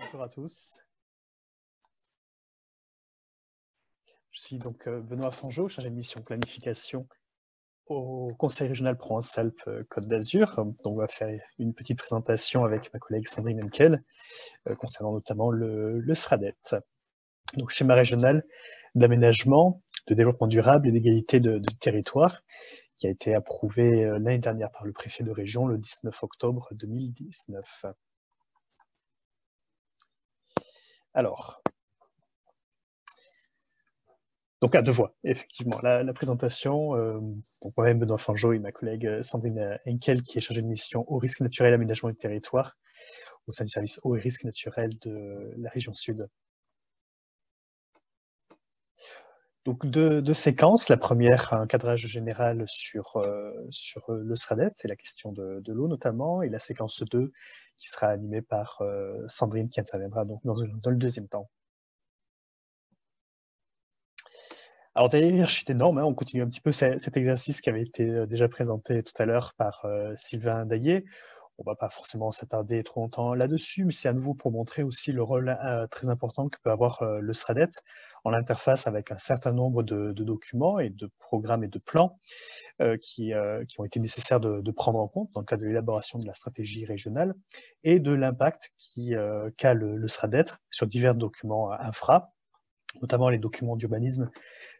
Bonjour à tous. Je suis donc Benoît Fangeau, chargé de mission planification au Conseil régional Provence-Alpes-Côte d'Azur. Donc on va faire une petite présentation avec ma collègue Sandrine Henkel concernant notamment le SRADET. Donc schéma régional d'aménagement, de développement durable et d'égalité de territoire, qui a été approuvé l'année dernière par le préfet de région le 19 octobre 2019. Alors, donc à deux voix, effectivement. La présentation, donc moi-même Benoît Fangeau et ma collègue Sandrine Henkel, qui est chargée de mission au risque naturel et aménagement du territoire au sein du service eau et risques naturels de la région Sud. Donc deux séquences. La première, un cadrage général sur le SRADET, c'est la question de l'eau notamment, et la séquence 2 qui sera animée par Sandrine, qui interviendra donc dans le deuxième temps. Alors derrière hiérarchie des normes, on continue un petit peu cet exercice qui avait été déjà présenté tout à l'heure par Sylvain Daillet. On ne va pas forcément s'attarder trop longtemps là-dessus, mais c'est à nouveau pour montrer aussi le rôle très important que peut avoir le SRADET en interface avec un certain nombre de documents et de programmes et de plans qui ont été nécessaires de prendre en compte dans le cadre de l'élaboration de la stratégie régionale et de l'impact qu'a le SRADET sur divers documents infra, notamment les documents d'urbanisme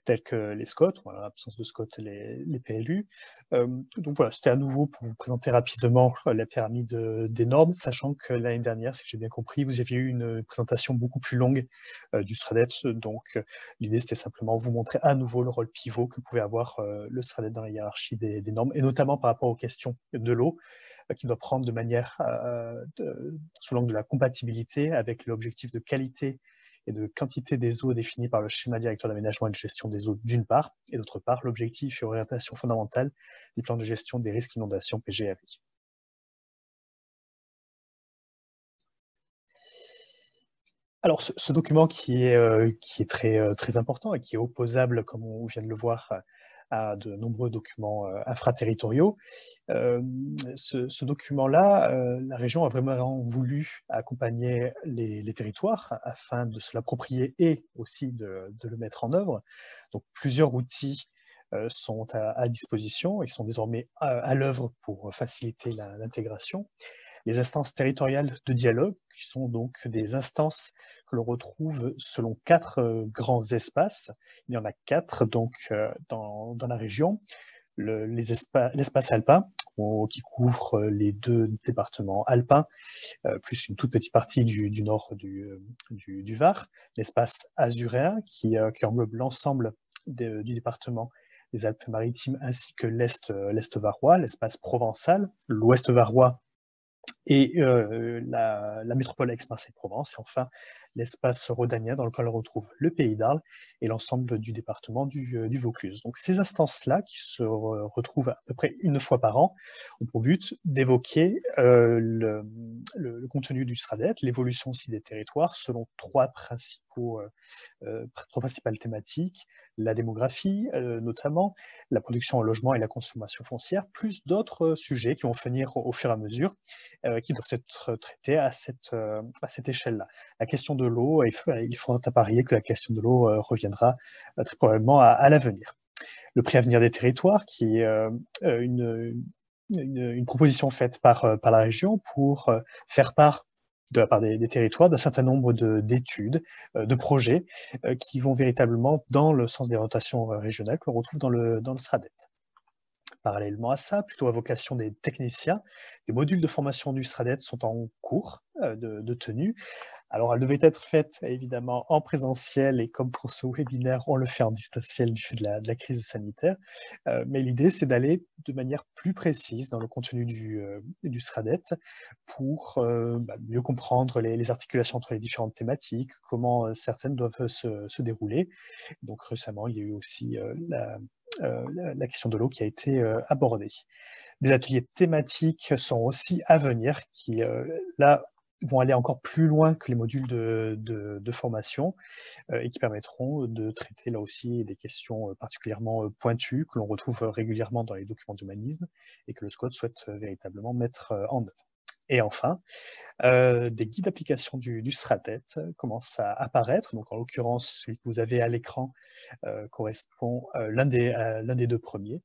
tels que les SCOT, ou en l'absence de SCOT, les PLU. Donc voilà, c'était à nouveau pour vous présenter rapidement la pyramide des normes, sachant que l'année dernière, si j'ai bien compris, vous aviez eu une présentation beaucoup plus longue du SRADET, donc l'idée c'était simplement vous montrer à nouveau le rôle pivot que pouvait avoir le SRADET dans la hiérarchie des normes, et notamment par rapport aux questions de l'eau, qui doit prendre de manière, sous l'angle de la compatibilité avec l'objectif de qualité et de quantité des eaux définies par le schéma directeur d'aménagement et de gestion des eaux d'une part, et d'autre part, l'objectif et orientation fondamentale du plan de gestion des risques inondations PGRI. Alors, ce document qui est très important et qui est opposable, comme on vient de le voir, à de nombreux documents infraterritoriaux. Ce document-là, la région a vraiment voulu accompagner les territoires afin de se l'approprier et aussi de le mettre en œuvre. Donc plusieurs outils sont à disposition et sont désormais à l'œuvre pour faciliter l'intégration. Les instances territoriales de dialogue, qui sont donc des instances que l'on retrouve selon quatre grands espaces. Il y en a quatre donc dans la région. L'espace alpin, qui couvre les deux départements alpins, plus une toute petite partie du nord du Var. L'espace azuréen, qui englobe l'ensemble du département des Alpes-Maritimes, ainsi que l'Est varois, l'espace provençal, l'Ouest varois, et la métropole Aix-Marseille-Provence, et enfin l'espace rhodanien dans lequel on retrouve le Pays d'Arles et l'ensemble du département du Vaucluse. Donc ces instances-là, qui se retrouvent à peu près une fois par an, ont pour but d'évoquer le contenu du SRADET, l'évolution aussi des territoires, selon trois principales thématiques: la démographie notamment, la production en logement et la consommation foncière, plus d'autres sujets qui vont venir au fur et à mesure, qui doivent être traités à cette échelle-là. La question de l'eau, il faudra à parier que la question de l'eau reviendra très probablement à l'avenir. Le préavenir des territoires, qui est une proposition faite par la région pour faire part de la part des territoires d'un certain nombre d'études, de projets qui vont véritablement dans le sens des rotations régionales que l'on retrouve dans le SRADET. Parallèlement à ça, plutôt à vocation des techniciens, des modules de formation du SRADET sont en cours de tenue. Alors, elles devaient être faites évidemment en présentiel, et comme pour ce webinaire, on le fait en distanciel du fait de la crise sanitaire. Mais l'idée, c'est d'aller de manière plus précise dans le contenu du SRADET pour mieux comprendre les articulations entre les différentes thématiques, comment certaines doivent se dérouler. Donc récemment, il y a eu aussi la question de l'eau qui a été abordée. Des ateliers thématiques sont aussi à venir qui, là, vont aller encore plus loin que les modules de formation et qui permettront de traiter là aussi des questions particulièrement pointues que l'on retrouve régulièrement dans les documents d'humanisme et que le SCOT souhaite véritablement mettre en œuvre. Et enfin, des guides d'application du SRADET commencent à apparaître. Donc, en l'occurrence, celui que vous avez à l'écran correspond l'un des deux premiers.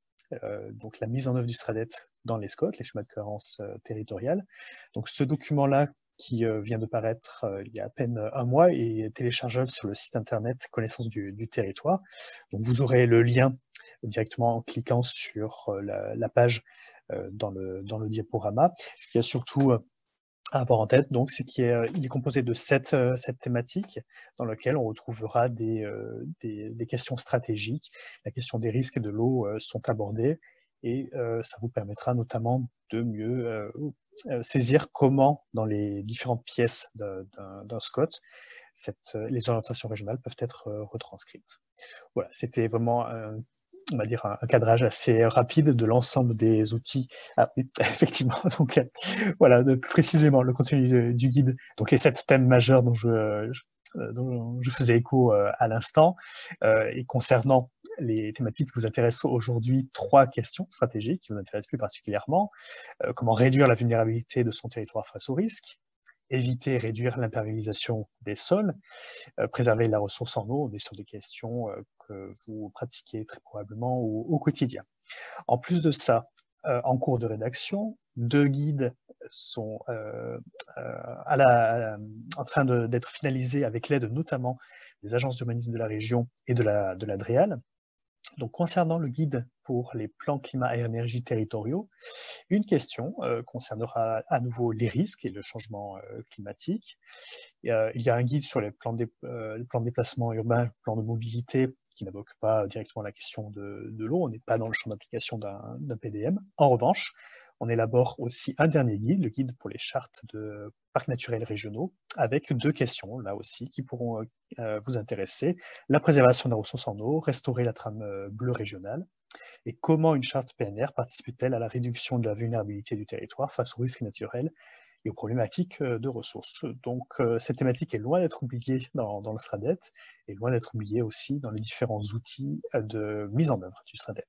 Donc, la mise en œuvre du SRADET dans les SCOT, les schémas de cohérence territoriale. Donc, ce document-là, qui vient de paraître il y a à peine un mois, est téléchargeable sur le site internet Connaissance du territoire. Donc, vous aurez le lien directement en cliquant sur la page dans le diaporama. Ce qu'il y a surtout à avoir en tête, donc, c'est qu'il est composé de 7 thématiques dans lesquelles on retrouvera des questions stratégiques. La question des risques de l'eau sont abordées et ça vous permettra notamment de mieux saisir comment, dans les différentes pièces d'un SCOT, les orientations régionales peuvent être retranscrites. Voilà, c'était vraiment on va dire un cadrage assez rapide de l'ensemble des outils. Ah oui, effectivement, donc voilà, précisément le contenu du guide. Donc les 7 thèmes majeurs dont je faisais écho à l'instant. Et concernant les thématiques qui vous intéressent aujourd'hui, 3 questions stratégiques qui vous intéressent plus particulièrement. Comment réduire la vulnérabilité de son territoire face aux risques, éviter et réduire l'imperméabilisation des sols, préserver la ressource en eau. On est sur des questions que vous pratiquez très probablement au quotidien. En plus de ça, en cours de rédaction, 2 guides sont en train d'être finalisés avec l'aide notamment des agences d'urbanisme de la région et de la DREAL. Donc, concernant le guide pour les plans climat et énergie territoriaux, une question concernera à nouveau les risques et le changement climatique. Il y a un guide sur les plans de déplacement urbain, plans de mobilité, qui n'évoque pas directement la question de l'eau. On n'est pas dans le champ d'application d'un PDM. En revanche, on élabore aussi un dernier guide, le guide pour les chartes de parcs naturels régionaux, avec 2 questions, là aussi, qui pourront vous intéresser. La préservation de la ressource en eau, restaurer la trame bleue régionale, et comment une charte PNR participe-t-elle à la réduction de la vulnérabilité du territoire face aux risques naturels et aux problématiques de ressources. Donc, cette thématique est loin d'être oubliée dans le SRADET et loin d'être oubliée aussi dans les différents outils de mise en œuvre du SRADET.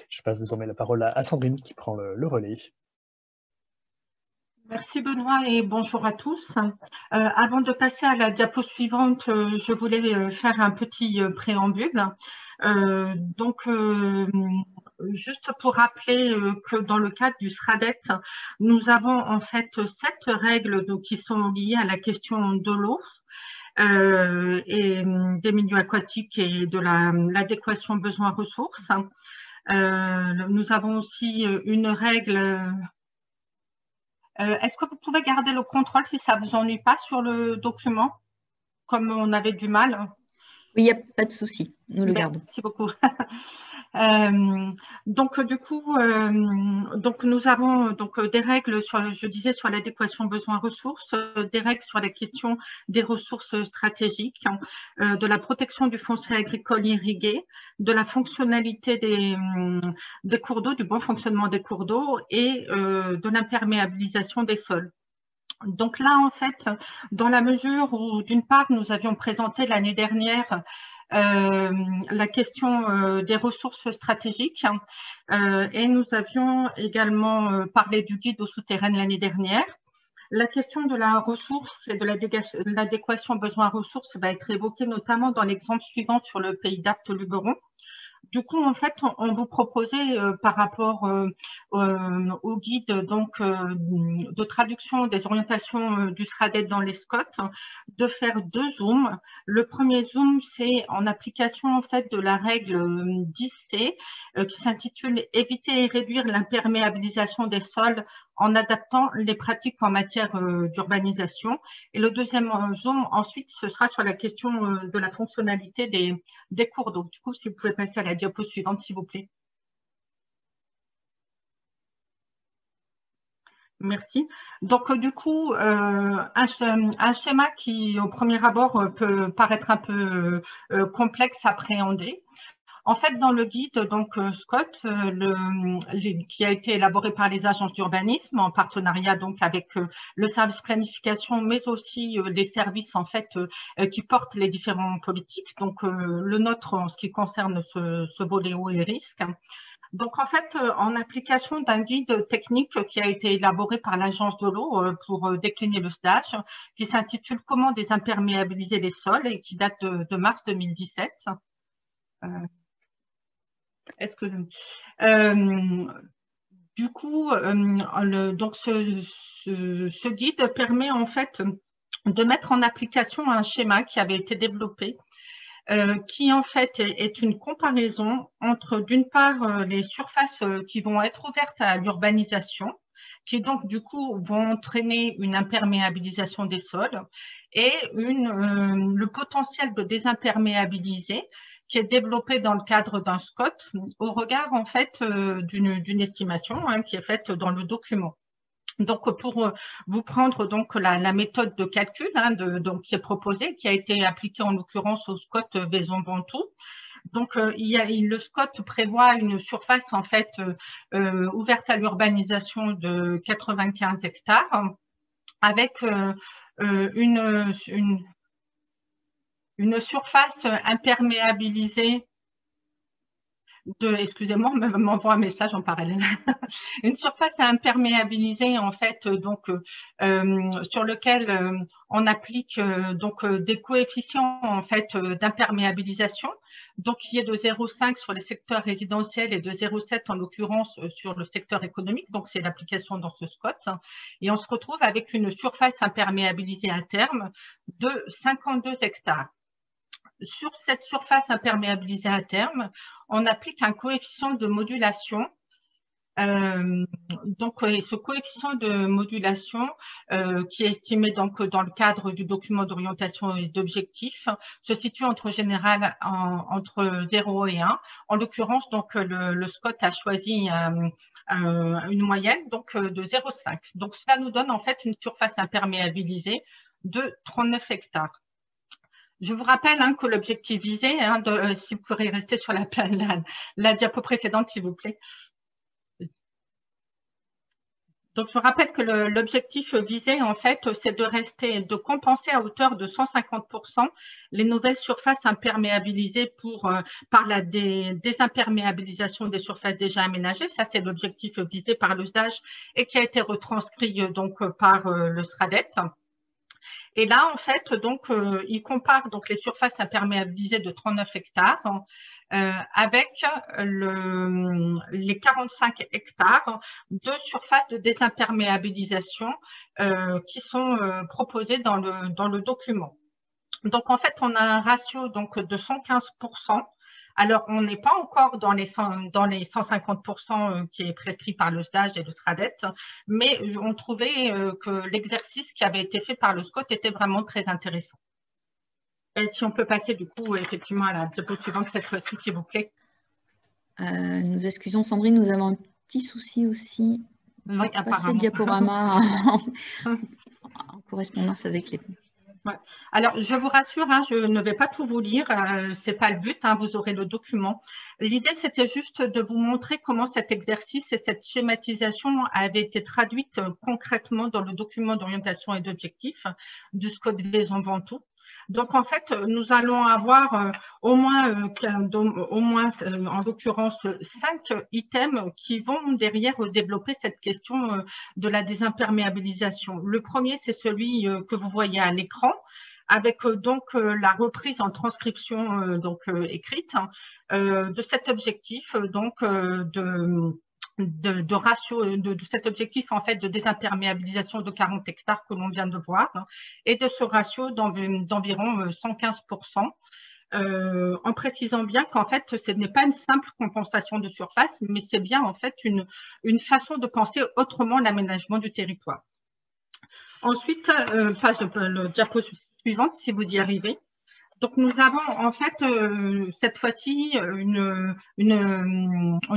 Je passe désormais la parole à Sandrine qui prend le relais. Merci Benoît et bonjour à tous. Avant de passer à la diapo suivante, je voulais faire un petit préambule. Juste pour rappeler que dans le cadre du SRADET, nous avons en fait 7 règles qui sont liées à la question de l'eau et des milieux aquatiques et de l'adéquation besoins-ressources. Nous avons aussi une règle. Est-ce que vous pouvez garder le contrôle si ça ne vous ennuie pas sur le document, comme on avait du mal? Oui, il n'y a pas de souci, nous le gardons. Merci beaucoup. Donc nous avons des règles je disais, sur l'adéquation besoins-ressources, des règles sur la question des ressources stratégiques, de la protection du foncier agricole irrigué, de la fonctionnalité des cours d'eau, du bon fonctionnement des cours d'eau et de l'imperméabilisation des sols. Donc là, en fait, dans la mesure où, d'une part, nous avions présenté l'année dernière la question des ressources stratégiques et nous avions également parlé du guide eau souterraine l'année dernière. La question de la ressource et de l'adéquation besoins-ressources va être évoquée notamment dans l'exemple suivant sur le pays d'Apt-Luberon. Du coup, en fait, on vous proposait par rapport au guide de traduction des orientations du SRADET dans les SCOT de faire 2 zooms. Le premier zoom, c'est en application en fait de la règle 10C qui s'intitule « Éviter et réduire l'imperméabilisation des sols en adaptant les pratiques en matière d'urbanisation ». Et le deuxième zoom, ensuite, ce sera sur la question de la fonctionnalité des cours d'eau. Du coup, si vous pouvez passer à la diapo suivante, s'il vous plaît. Merci. Donc, du coup, un schéma qui, au premier abord, peut paraître un peu complexe à appréhender. En fait, dans le guide SCOT, qui a été élaboré par les agences d'urbanisme en partenariat avec le service planification, mais aussi les services en fait qui portent les différentes politiques. Donc le nôtre en ce qui concerne ce volet eau et risque. Donc, en fait, en application d'un guide technique qui a été élaboré par l'Agence de l'eau pour décliner le SDAGE, qui s'intitule « Comment désimperméabiliser les sols » et qui date de mars 2017. Du coup, donc ce guide permet en fait de mettre en application un schéma qui avait été développé, qui en fait est une comparaison entre d'une part les surfaces qui vont être ouvertes à l'urbanisation, qui donc du coup vont entraîner une imperméabilisation des sols, et le potentiel de désimperméabiliser qui est développé dans le cadre d'un SCOT au regard en fait d'une estimation qui est faite dans le document. Donc, pour vous prendre donc la méthode de calcul donc, qui est proposée, qui a été appliquée en l'occurrence au SCOT Vaison-Ventoux. Donc, le SCOT prévoit une surface en fait ouverte à l'urbanisation de 95 hectares avec une surface imperméabilisée excusez-moi, on m'envoie un message en parallèle. Une surface à imperméabiliser en fait, donc sur lequel on applique donc des coefficients en fait d'imperméabilisation, donc qui est de 0,5 sur les secteurs résidentiels et de 0,7 en l'occurrence sur le secteur économique. Donc c'est l'application dans ce SCOT, et on se retrouve avec une surface imperméabilisée à terme de 52 hectares. Sur cette surface imperméabilisée à terme, on applique un coefficient de modulation. Donc, ce coefficient de modulation qui est estimé donc dans le cadre du document d'orientation et d'objectifs se situe entre général entre 0 et 1. En l'occurrence, donc le SCOT a choisi une moyenne donc de 0,5. Donc, cela nous donne en fait une surface imperméabilisée de 39 hectares. Je vous rappelle que l'objectif visé, si vous pourrez rester sur la diapo précédente, s'il vous plaît. Donc, je vous rappelle que l'objectif visé, en fait, c'est de compenser à hauteur de 150% les nouvelles surfaces imperméabilisées par la désimperméabilisation des surfaces déjà aménagées. Ça, c'est l'objectif visé par le SDAGE et qui a été retranscrit donc par le SRADET. Et là, en fait, donc, il compare donc, les surfaces imperméabilisées de 39 hectares avec les 45 hectares de surface de désimperméabilisation qui sont proposées dans le document. Donc, en fait, on a un ratio donc, de 115%. Alors, on n'est pas encore dans les 150% qui est prescrit par le SDAGE et le SRADET, mais on trouvait que l'exercice qui avait été fait par le SCOT était vraiment très intéressant. Et si on peut passer du coup effectivement à la diapo suivante cette fois-ci, s'il vous plaît. Nous excusons Sandrine, nous avons un petit souci aussi. Oui, apparemment. Passer le diaporama en correspondance avec les... Ouais. Alors, je vous rassure, je ne vais pas tout vous lire, ce n'est pas le but, vous aurez le document. L'idée, c'était juste de vous montrer comment cet exercice et cette schématisation avaient été traduites concrètement dans le document d'orientation et d'objectifs du SCOT Vaison-Ventoux. Donc, en fait, nous allons avoir au moins en l'occurrence, 5 items qui vont derrière développer cette question de la désimperméabilisation. Le premier, c'est celui que vous voyez à l'écran, avec donc la reprise en transcription écrite de cet objectif de ratio de cet objectif en fait de désimperméabilisation de 40 hectares que l'on vient de voir et de ce ratio d'environ 115%, en précisant bien qu'en fait ce n'est pas une simple compensation de surface, mais c'est bien en fait une façon de penser autrement l'aménagement du territoire. Ensuite, le diapo suivante si vous y arrivez. Donc, nous avons en fait cette fois-ci une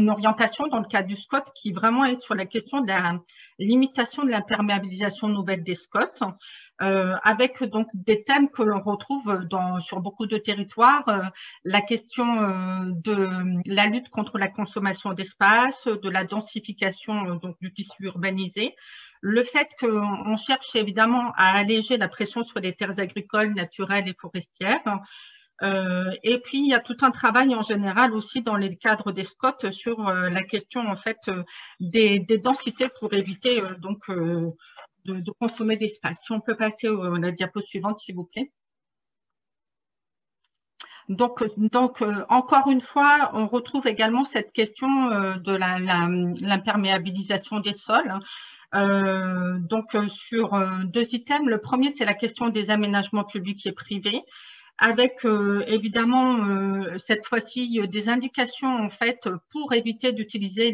orientation dans le cadre du SCOT qui vraiment est sur la question de la limitation de l'imperméabilisation nouvelle des SCOT, avec donc des thèmes que l'on retrouve sur beaucoup de territoires, la question de la lutte contre la consommation d'espace, de la densification donc, du tissu urbanisé, le fait qu'on cherche évidemment à alléger la pression sur les terres agricoles, naturelles et forestières, Et puis, il y a tout un travail en général aussi dans les cadres des SCOT sur la question en fait des densités pour éviter de consommer d'espace. Si on peut passer à la diapo suivante, s'il vous plaît. Donc, encore une fois, on retrouve également cette question de l'imperméabilisation des sols. Sur deux items. Le premier, c'est la question des aménagements publics et privés, avec évidemment cette fois-ci des indications en fait pour éviter d'utiliser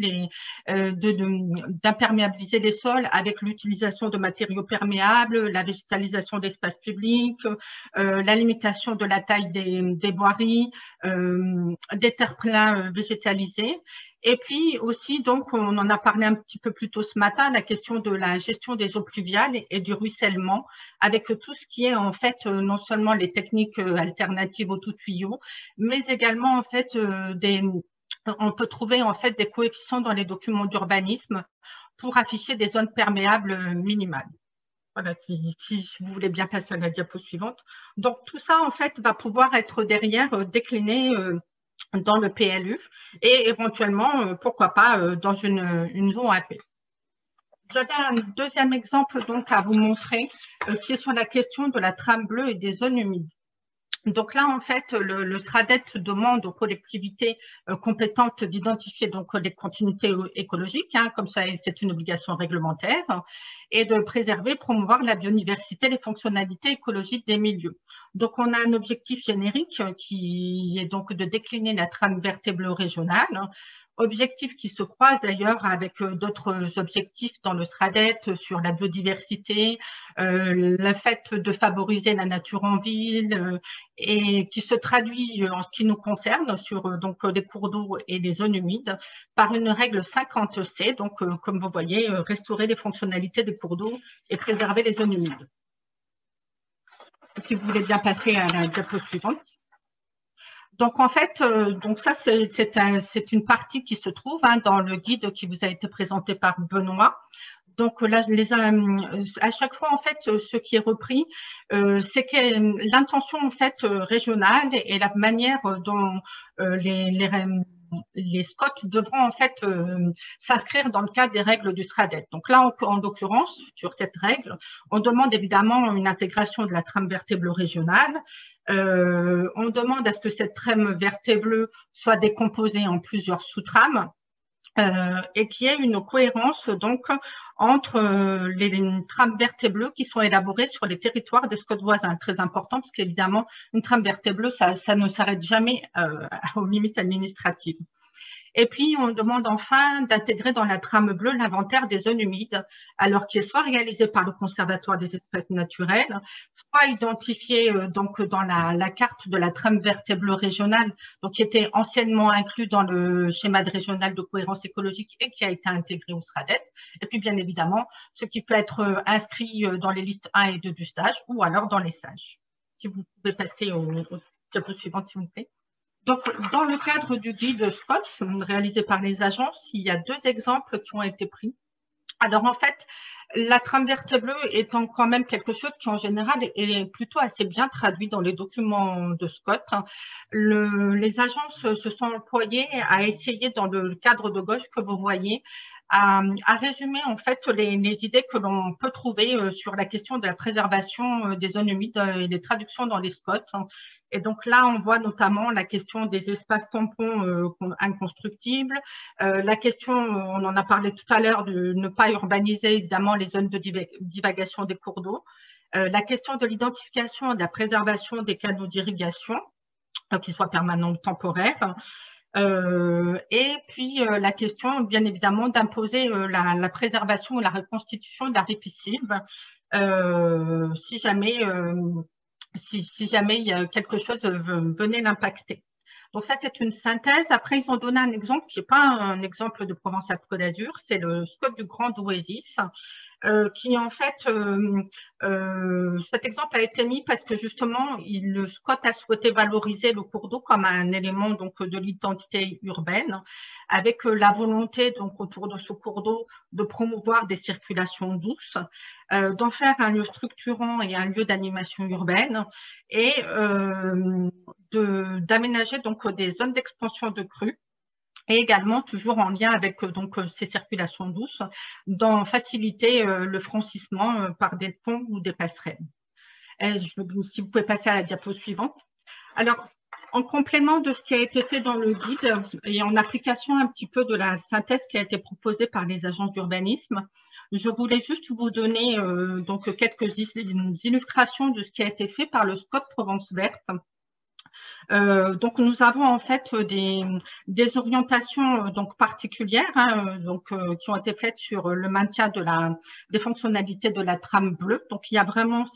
d'imperméabiliser les sols avec l'utilisation de matériaux perméables, la végétalisation d'espaces publics, la limitation de la taille des voiries, des terre-pleins végétalisés. Et puis aussi, donc, on en a parlé un petit peu plus tôt ce matin, la question de la gestion des eaux pluviales et du ruissellement, avec tout ce qui est en fait non seulement les techniques alternatives aux tout tuyaux, mais également en fait on peut trouver en fait des coefficients dans les documents d'urbanisme pour afficher des zones perméables minimales. Voilà, si vous voulez bien passer à la diapo suivante. Donc tout ça en fait va pouvoir être derrière décliné dans le PLU et éventuellement, pourquoi pas, dans une zone AP. J'avais un deuxième exemple donc à vous montrer qui est sur la question de la trame bleue et des zones humides. Donc là, en fait, le SRADET demande aux collectivités compétentes d'identifier donc les continuités écologiques, comme ça c'est une obligation réglementaire, et de préserver, promouvoir la biodiversité, les fonctionnalités écologiques des milieux. Donc on a un objectif générique qui est donc de décliner la trame verte et bleue régionale, objectif qui se croise d'ailleurs avec d'autres objectifs dans le SRADET sur la biodiversité, le fait de favoriser la nature en ville et qui se traduit en ce qui nous concerne sur donc les cours d'eau et les zones humides par une règle 50C, donc comme vous voyez, restaurer les fonctionnalités des cours d'eau et préserver les zones humides. Si vous voulez bien passer à la diapo suivante. Donc, en fait, donc ça, c'est une partie qui se trouve dans le guide qui vous a été présenté par Benoît. Donc, là, à chaque fois, en fait, ce qui est repris, c'est que l'intention, en fait, régionale et la manière dont les SCOT devront, en fait, s'inscrire dans le cadre des règles du SRADET. Donc là, en l'occurrence, sur cette règle, on demande évidemment une intégration de la trame verte et bleue régionale. On demande à ce que cette trame verte et bleue soit décomposée en plusieurs sous-trames et qu'il y ait une cohérence donc entre les trames vertes et bleues qui sont élaborées sur les territoires des SCOT voisins. Très important parce qu'évidemment, une trame verte et bleue, ça ne s'arrête jamais aux limites administratives. Et puis, on demande enfin d'intégrer dans la trame bleue l'inventaire des zones humides, alors qui est soit réalisé par le Conservatoire des espèces naturelles, soit identifié donc dans la carte de la trame verte et bleue régionale, donc qui était anciennement inclus dans le schéma régional de cohérence écologique et qui a été intégré au SRADET. Et puis, bien évidemment, ce qui peut être inscrit dans les listes 1 et 2 du stage ou alors dans les sages. Si vous pouvez passer au diapo suivant, s'il vous plaît. Donc, dans le cadre du guide SCOT réalisé par les agences, il y a deux exemples qui ont été pris. Alors, en fait, la trame verte et bleue étant quand même quelque chose qui, en général, est plutôt assez bien traduit dans les documents de SCOT. Les agences se sont employées à essayer, dans le cadre de gauche que vous voyez, à résumer en fait les idées que l'on peut trouver sur la question de la préservation des zones humides et des traductions dans les SCOT. Et donc là, on voit notamment la question des espaces tampons inconstructibles, la question, on en a parlé tout à l'heure, de ne pas urbaniser évidemment les zones de divagation des cours d'eau, la question de l'identification et de la préservation des canaux d'irrigation, qu'ils soient permanents ou temporaires, et puis la question, bien évidemment, d'imposer la préservation ou la reconstitution de la ripisylve si jamais il y a quelque chose venait l'impacter. Donc ça, c'est une synthèse. Après, ils ont donné un exemple qui n'est pas un exemple de Provence-Alpes-Côte d'Azur, c'est le SCOT du Grand Oasis, qui en fait, cet exemple a été mis parce que justement, le SCOT a souhaité valoriser le cours d'eau comme un élément donc, de l'identité urbaine, avec la volonté donc, autour de ce cours d'eau de promouvoir des circulations douces, d'en faire un lieu structurant et un lieu d'animation urbaine, et d'aménager donc des zones d'expansion de crues, et également toujours en lien avec donc ces circulations douces, dans faciliter le franchissement par des ponts ou des passerelles. Si vous pouvez passer à la diapo suivante. Alors, en complément de ce qui a été fait dans le guide et en application un petit peu de la synthèse qui a été proposée par les agences d'urbanisme, je voulais juste vous donner donc quelques illustrations de ce qui a été fait par le SCOT Provence Verte. Donc nous avons en fait des orientations donc particulières qui ont été faites sur le maintien des fonctionnalités de la trame bleue. Donc il y a vraiment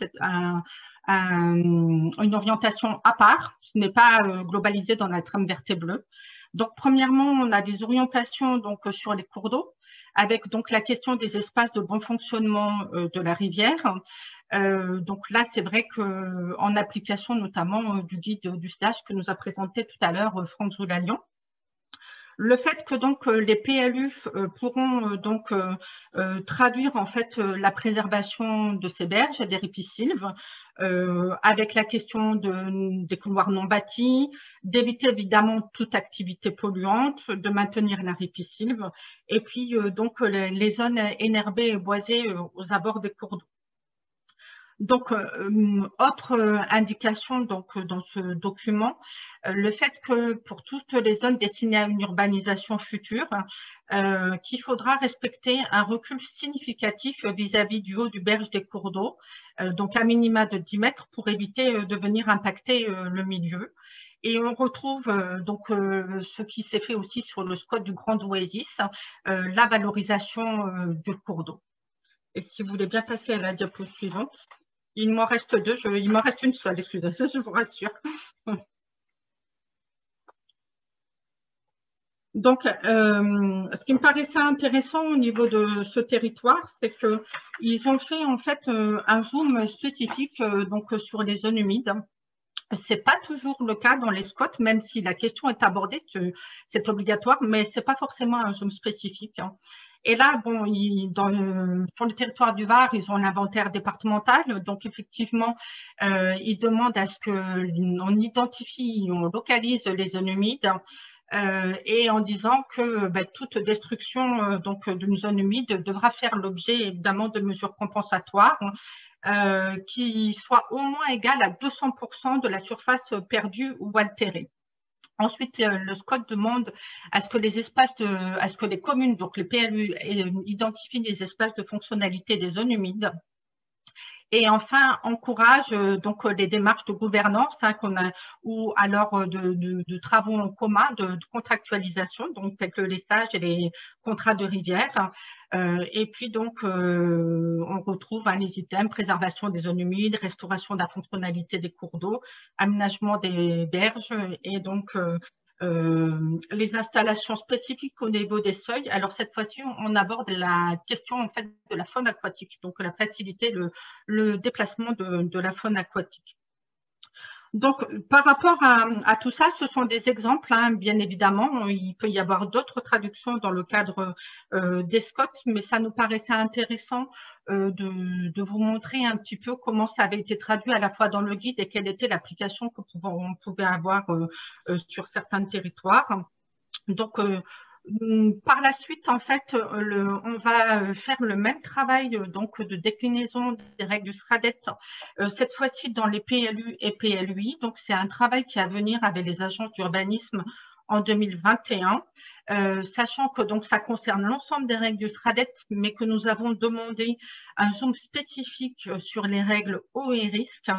une orientation à part, ce n'est pas globalisé dans la trame verte et bleue. Donc premièrement, on a des orientations donc sur les cours d'eau, avec donc la question des espaces de bon fonctionnement de la rivière. Donc là, c'est vrai qu'en application notamment du guide du stage que nous a présenté tout à l'heure Franck Zoulalian. Le fait que donc les PLU pourront donc traduire en fait la préservation de ces berges et des ripisylves, avec la question des couloirs non bâtis, d'éviter évidemment toute activité polluante, de maintenir la ripisylve, et puis donc les zones énerbées et boisées aux abords des cours d'eau. Donc, autre indication donc, dans ce document, le fait que pour toutes les zones destinées à une urbanisation future, qu'il faudra respecter un recul significatif vis-à-vis du haut du berge des cours d'eau, donc à minima de 10 mètres pour éviter de venir impacter le milieu. Et on retrouve donc ce qui s'est fait aussi sur le SCOT du Grand Oasis, la valorisation du cours d'eau. Et si vous voulez bien passer à la diapo suivante. Il m'en reste deux, il m'en reste une seule, excusez-moi, je vous rassure. Donc, ce qui me paraissait intéressant au niveau de ce territoire, c'est qu'ils ont fait en fait un zoom spécifique donc, sur les zones humides. Ce n'est pas toujours le cas dans les SCOT, même si la question est abordée, c'est obligatoire, mais ce n'est pas forcément un zoom spécifique. Et là, bon, sur le territoire du Var, ils ont l'inventaire départemental. Donc, effectivement, ils demandent à ce qu'on identifie, on localise les zones humides et en disant que toute destruction donc, d'une zone humide devra faire l'objet, évidemment, de mesures compensatoires qui soient au moins égales à 200% de la surface perdue ou altérée. Ensuite, le SCOT demande à ce que les communes, donc les PLU, identifient des espaces de fonctionnalité des zones humides. Et enfin, encourage donc les démarches de gouvernance ou alors de travaux en commun, de contractualisation, donc tels que les stages et les contrats de rivière. Et puis donc, on retrouve les items préservation des zones humides, restauration de la fonctionnalité des cours d'eau, aménagement des berges et donc les installations spécifiques au niveau des seuils. Alors cette fois-ci, on aborde la question en fait de la faune aquatique, donc la facilité, le déplacement de la faune aquatique. Donc, par rapport à tout ça, ce sont des exemples, bien évidemment. Il peut y avoir d'autres traductions dans le cadre des SCOT, mais ça nous paraissait intéressant de vous montrer un petit peu comment ça avait été traduit à la fois dans le guide et quelle était l'application qu'on pouvait avoir sur certains territoires. Donc, par la suite, en fait, on va faire le même travail donc, de déclinaison des règles du SRADET, cette fois-ci dans les PLU et PLUI. Donc, c'est un travail qui est à venir avec les agences d'urbanisme en 2021, sachant que donc, ça concerne l'ensemble des règles du SRADET, mais que nous avons demandé un zoom spécifique sur les règles eau et risque,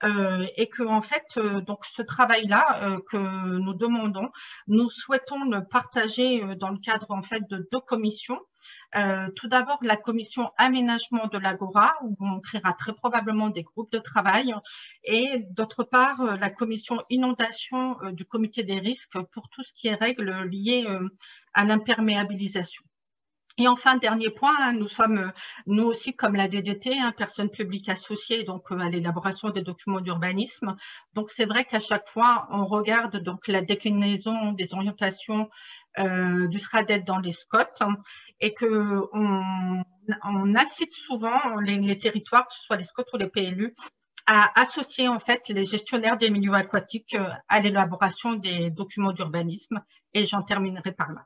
et que en fait, donc ce travail-là que nous demandons, nous souhaitons le partager dans le cadre en fait de deux commissions. Tout d'abord, la commission aménagement de l'Agora, où on créera très probablement des groupes de travail, et d'autre part, la commission inondation du comité des risques pour tout ce qui est règles liées à l'imperméabilisation. Et enfin, dernier point, nous sommes, nous aussi, comme la DDT, personnes publiques associées donc, à l'élaboration des documents d'urbanisme. Donc, c'est vrai qu'à chaque fois, on regarde donc, la déclinaison des orientations du SRADET dans les SCOT et qu'on incite souvent les territoires, que ce soit les SCOT ou les PLU, à associer en fait les gestionnaires des milieux aquatiques à l'élaboration des documents d'urbanisme. Et j'en terminerai par là.